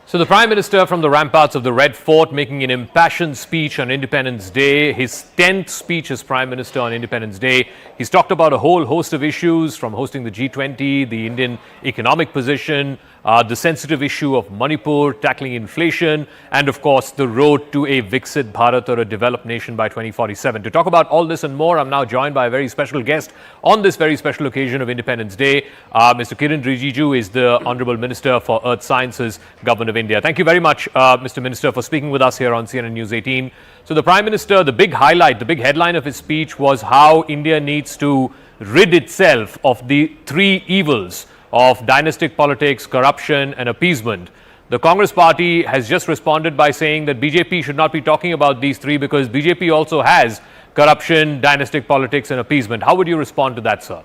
So the Prime Minister from the ramparts of the Red Fort making an impassioned speech on Independence Day, his 10th speech as Prime Minister on Independence Day. He's talked about a whole host of issues from hosting the G20, the Indian economic position, the sensitive issue of Manipur, tackling inflation, and of course the road to a Viksit Bharat or a developed nation by 2047. To talk about all this and more, I'm now joined by a very special guest on this very special occasion of Independence Day. Mr. Kiren Rijiju is the Honourable Minister for Earth Sciences, Government of India. Thank you very much, Mr. Minister, for speaking with us here on CNN News 18. So the Prime Minister, the big highlight, the big headline of his speech was how India needs to rid itself of the three evils of dynastic politics, corruption and appeasement. The Congress party has just responded by saying that BJP should not be talking about these three because BJP also has corruption, dynastic politics and appeasement. How would you respond to that, sir?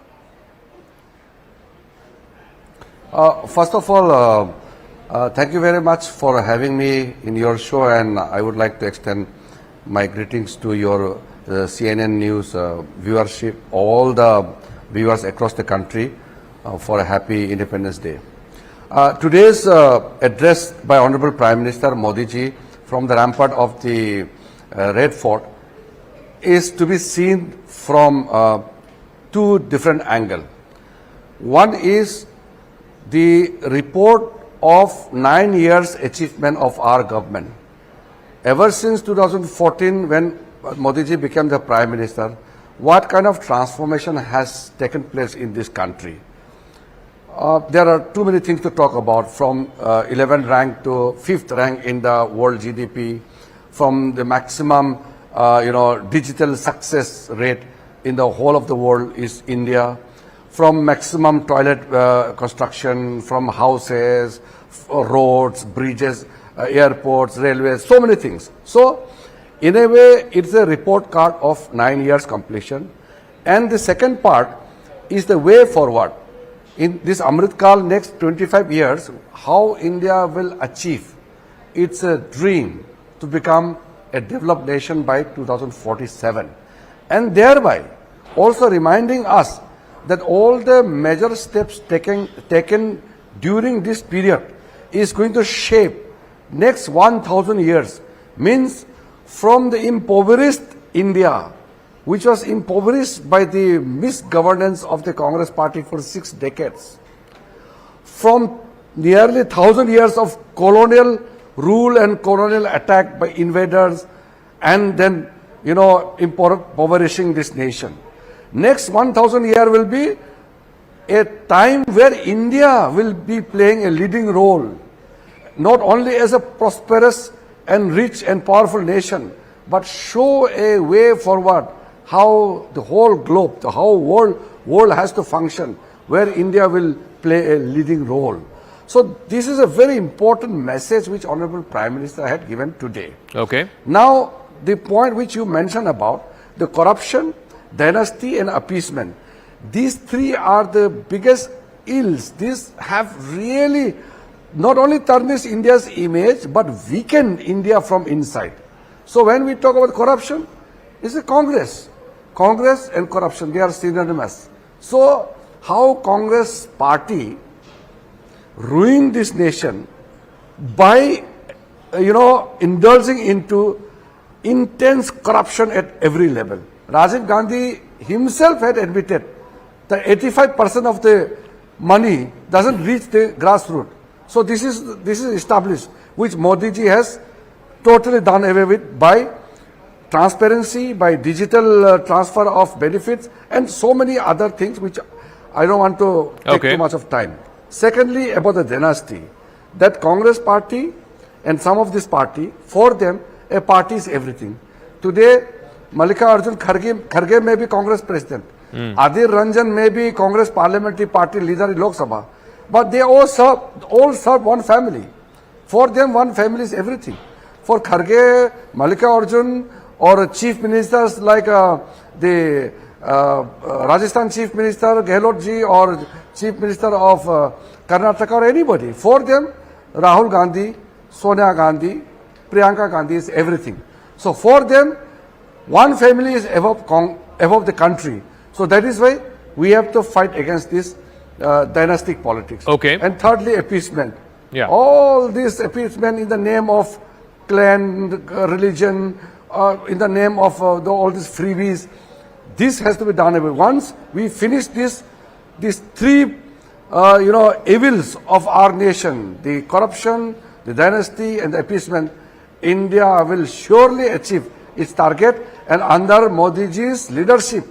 First of all, thank you very much for having me in your show, and I would like to extend my greetings to your CNN News viewership, all the viewers across the country for a happy Independence Day. Today's address by Honorable Prime Minister Modi ji from the rampart of the Red Fort is to be seen from two different angles. One is the report of 9 years achievement of our government. Ever since 2014, when Modi ji became the Prime Minister, what kind of transformation has taken place in this country? There are too many things to talk about, from 11th rank to 5th rank in the world GDP, from the maximum digital success rate in the whole of the world is India, from maximum toilet construction, from houses, roads, bridges, airports, railways, so many things. So, in a way, it's a report card of 9 years completion. And the second part is the way forward. In this Amrit Kal, next 25 years, how India will achieve its dream to become a developed nation by 2047. And thereby also reminding us that all the major steps taken during this period is going to shape next 1,000 years. Means from the impoverished India, which was impoverished by the misgovernance of the Congress party for 6 decades, from nearly 1,000 years of colonial rule and colonial attack by invaders, and then, impoverishing this nation. Next 1,000 years will be a time where India will be playing a leading role, not only as a prosperous and rich and powerful nation, but show a way forward how the whole globe, the whole world has to function, where India will play a leading role. So this is a very important message which Honorable Prime Minister had given today. Okay. Now, the point which you mentioned about the corruption, dynasty and appeasement, these three are the biggest ills. These have really not only tarnished India's image, but weakened India from inside. So when we talk about corruption, it's a Congress. Congress and corruption, they are synonymous. So how Congress party ruined this nation by, indulging into intense corruption at every level. Rajiv Gandhi himself had admitted that 85% of the money doesn't reach the grassroots. So this is established, which Modi ji has totally done away with by transparency, by digital transfer of benefits, and so many other things which I don't want to take too much of time. Secondly, about the dynasty, that Congress party and some of this party, for them, a party is everything. Today, Mallikarjun Kharge may be Congress president. Adhir Ranjan may be Congress parliamentary party leader in Lok Sabha. But they all serve one family. For them, one family is everything. For Kharge, Mallikarjun, or chief ministers like the Rajasthan chief minister Gehlot ji, or chief minister of Karnataka, or anybody, for them, Rahul Gandhi, Sonia Gandhi, Priyanka Gandhi is everything. So for them, one family is above the country. So that is why we have to fight against this dynastic politics. Okay. And thirdly, appeasement. Yeah. All this appeasement in the name of clan, religion, in the name of all these freebies, this has to be done away. Once we finish these three, evils of our nation, the corruption, the dynasty and the appeasement, India will surely achieve its target, and under Modi ji's leadership,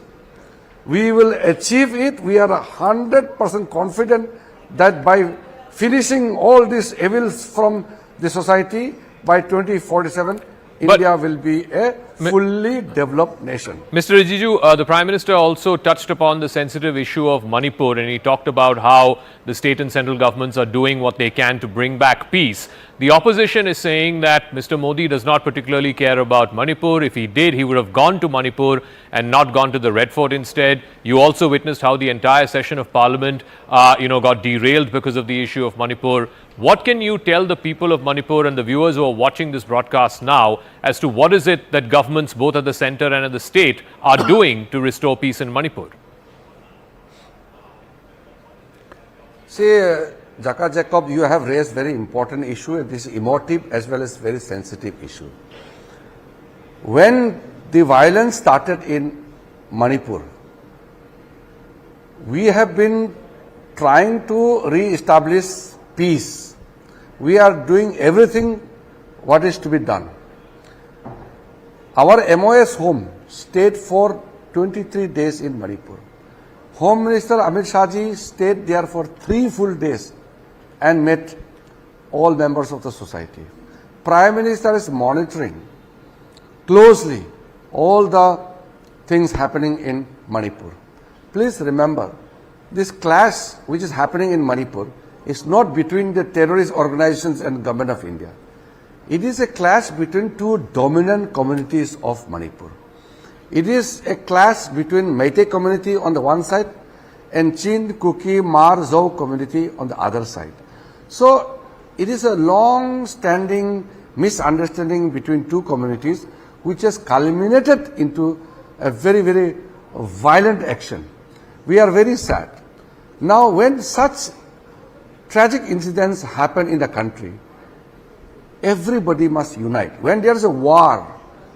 we will achieve it. We are 100% confident that by finishing all these evils from the society, by 2047, India will be a fully developed nation. Mr. Rijiju, the Prime Minister also touched upon the sensitive issue of Manipur, and he talked about how the state and central governments are doing what they can to bring back peace. The opposition is saying that Mr. Modi does not particularly care about Manipur. If he did, he would have gone to Manipur and not gone to the Red Fort instead. You also witnessed how the entire session of Parliament, got derailed because of the issue of Manipur. What can you tell the people of Manipur and the viewers who are watching this broadcast now as to what is it that governments both at the centre and at the state are doing to restore peace in Manipur? See, Jaka Jacob, you have raised very important issue, and this is emotive as well as very sensitive issue. When the violence started in Manipur, we have been trying to re-establish peace. We are doing everything what is to be done. Our MOS home stayed for 23 days in Manipur. Home Minister Amit Shah ji stayed there for 3 full days and met all members of the society. Prime Minister is monitoring closely all the things happening in Manipur. Please remember, this clash which is happening in Manipur is not between the terrorist organizations and government of India. It is a clash between two dominant communities of Manipur. It is a clash between Meitei community on the one side and Chin, Kuki, Mar, Zhou community on the other side. So it is a long-standing misunderstanding between two communities which has culminated into a very, very violent action. We are very sad. Now, when such tragic incidents happen in the country, everybody must unite. When there is a war,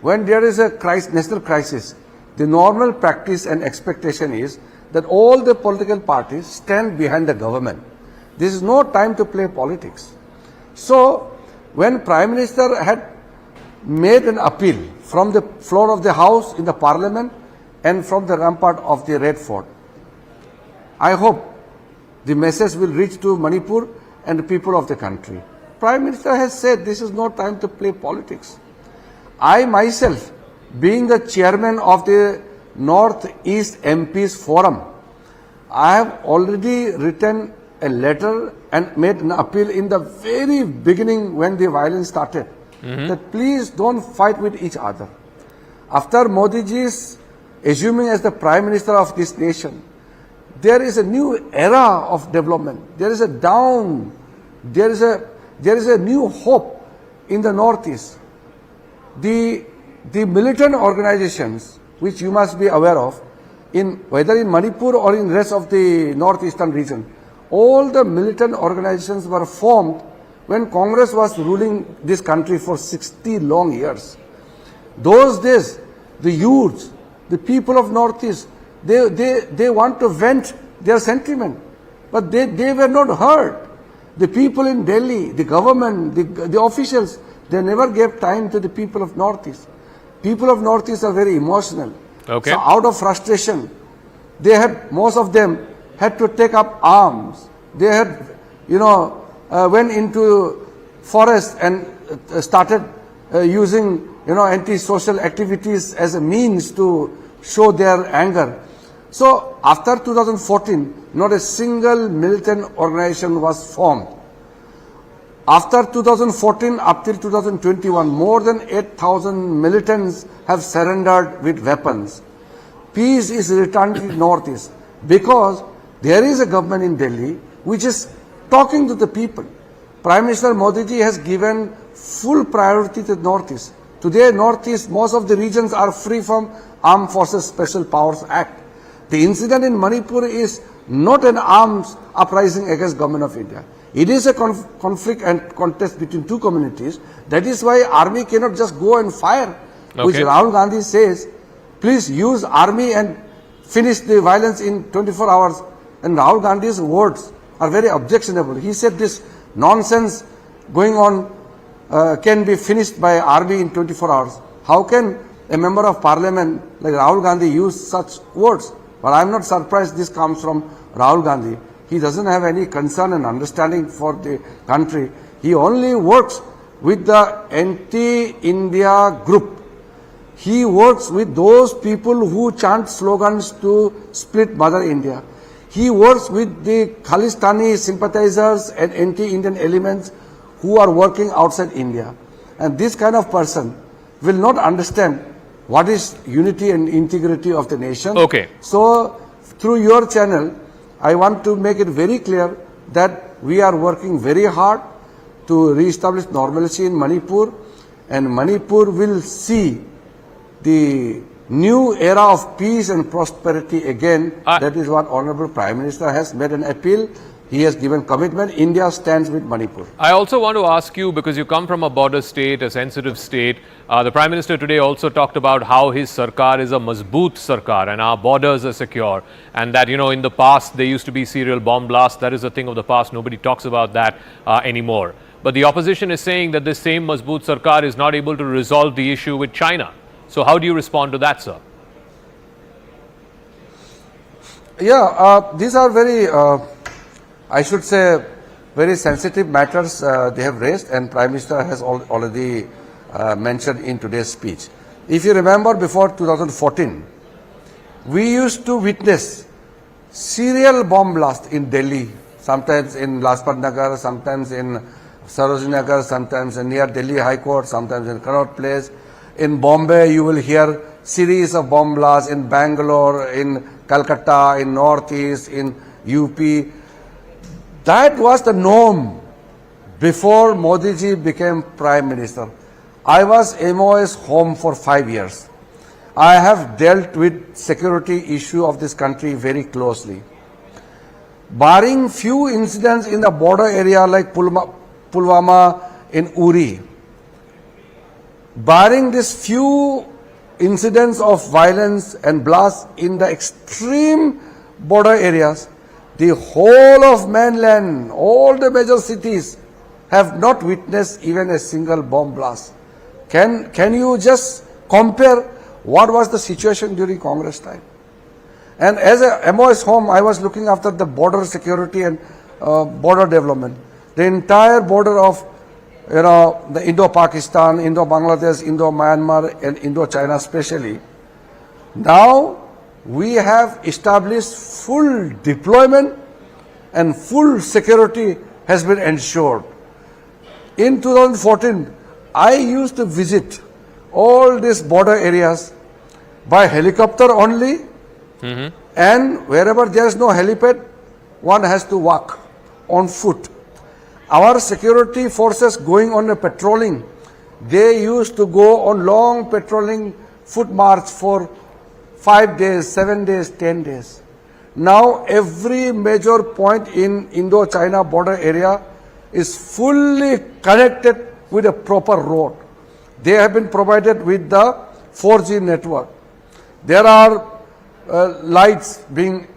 when there is a national crisis, the normal practice and expectation is that all the political parties stand behind the government. This is no time to play politics. So, when Prime Minister had made an appeal from the floor of the House in the Parliament and from the rampart of the Red Fort, I hope the message will reach to Manipur and the people of the country. Prime Minister has said this is no time to play politics. I myself, being the chairman of the Northeast MPs Forum, I have already written a letter and made an appeal in the very beginning when the violence started, that please don't fight with each other. After Modi ji's assuming as the Prime Minister of this nation, there is a new era of development. There is a new hope in the Northeast. The militant organizations, which you must be aware of, whether in Manipur or in rest of the northeastern region, all the militant organizations were formed when Congress was ruling this country for 60 long years. Those days, the youths, the people of Northeast, they want to vent their sentiment, but they were not heard. The people in Delhi, the government, the officials, they never gave time to the people of Northeast. People of Northeast are very emotional. Okay. So out of frustration, most of them had to take up arms. They had, went into forest and started using, anti-social activities as a means to show their anger. So after 2014, not a single militant organization was formed. After 2014 up till 2021, more than 8,000 militants have surrendered with weapons. Peace is returned to the Northeast because there is a government in Delhi which is talking to the people. Prime Minister Modi ji has given full priority to the Northeast. Today, Northeast, most of the regions are free from Armed Forces Special Powers Act. The incident in Manipur is not an arms uprising against government of India. It is a conflict and contest between two communities. That is why army cannot just go and fire, which Rahul Gandhi says, please use army and finish the violence in 24 hours. And Rahul Gandhi's words are very objectionable. He said this nonsense going on can be finished by army in 24 hours. How can a member of parliament like Rahul Gandhi use such words? But I am not surprised this comes from Rahul Gandhi. He doesn't have any concern and understanding for the country. He only works with the anti-India group. He works with those people who chant slogans to split Mother India. He works with the Khalistani sympathizers and anti-Indian elements who are working outside India. And this kind of person will not understand what is unity and integrity of the nation. Okay. So, through your channel, I want to make it very clear that we are working very hard to re-establish normalcy in Manipur, and Manipur will see the new era of peace and prosperity again. That is what Honorable Prime Minister has made an appeal. He has given commitment. India stands with Manipur. I also want to ask you, because you come from a border state, a sensitive state, the Prime Minister today also talked about how his sarkar is a mazboot sarkar and our borders are secure, and that, you know, in the past there used to be serial bomb blasts. That is a thing of the past. Nobody talks about that anymore. But the opposition is saying that this same mazboot sarkar is not able to resolve the issue with China. So how do you respond to that, sir? Yeah, these are very, I should say, very sensitive matters they have raised, and Prime Minister has already mentioned in today's speech. If you remember, before 2014, we used to witness serial bomb blasts in Delhi, sometimes in Lajpat Nagar, sometimes in Sarojini Nagar, sometimes near Delhi High Court, sometimes in Connaught Place. In Bombay, you will hear series of bomb blasts in Bangalore, in Calcutta, in Northeast, in UP. That was the norm before Modi ji became Prime Minister. I was MOS home for 5 years. I have dealt with security issue of this country very closely. Barring few incidents in the border area like Pulwama in Uri, barring these few incidents of violence and blasts in the extreme border areas, the whole of mainland, all the major cities have not witnessed even a single bomb blast. Can you just compare what was the situation during Congress time? And as a MOS home, I was looking after the border security and border development. The entire border of, you know, the Indo-Pakistan, Indo-Bangladesh, Indo-Myanmar and Indo-China especially. Now we have established full deployment and full security has been ensured. In 2014, I used to visit all these border areas by helicopter only, and wherever there is no helipad, one has to walk on foot. Our security forces going on a patrolling, they used to go on long patrolling foot march for 5 days, 7 days, 10 days. Now every major point in Indo-China border area is fully connected with a proper road. They have been provided with the 4G network. There are lights being,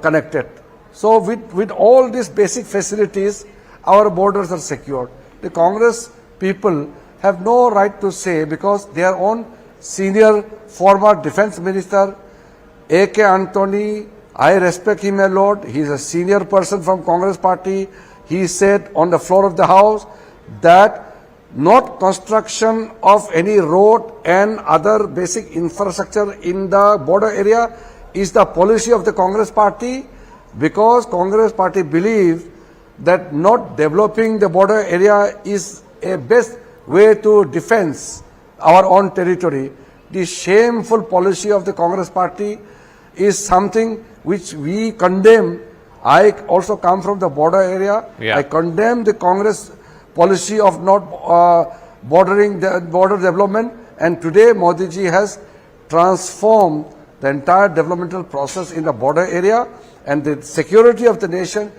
connected. So with all these basic facilities, our borders are secured. The Congress people have no right to say, because their own senior former defense minister, A.K. Antony, I respect him a lot. He is a senior person from Congress party. He said on the floor of the House that not construction of any road and other basic infrastructure in the border area is the policy of the Congress party, because Congress party believes that not developing the border area is a best way to defense our own territory. The shameful policy of the Congress party is something which we condemn. I also come from the border area. Yeah. I condemn the Congress policy of not bordering the border development, and today Modi ji has transformed the entire developmental process in the border area, and the security of the nation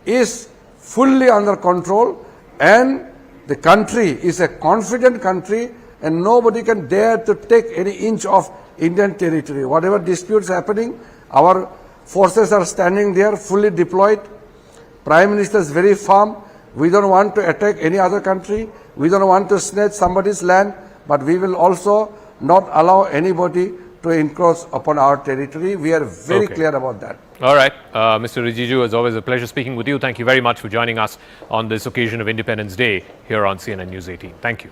is fully under control, and the country is a confident country, and nobody can dare to take any inch of Indian territory. Whatever disputes happening, our forces are standing there fully deployed. Prime Minister is very firm. We don't want to attack any other country. We don't want to snatch somebody's land, but we will also not allow anybody to encroach upon our territory. We are very clear about that. All right. Mr. Rijiju, as always, a pleasure speaking with you. Thank you very much for joining us on this occasion of Independence Day here on CNN News 18. Thank you.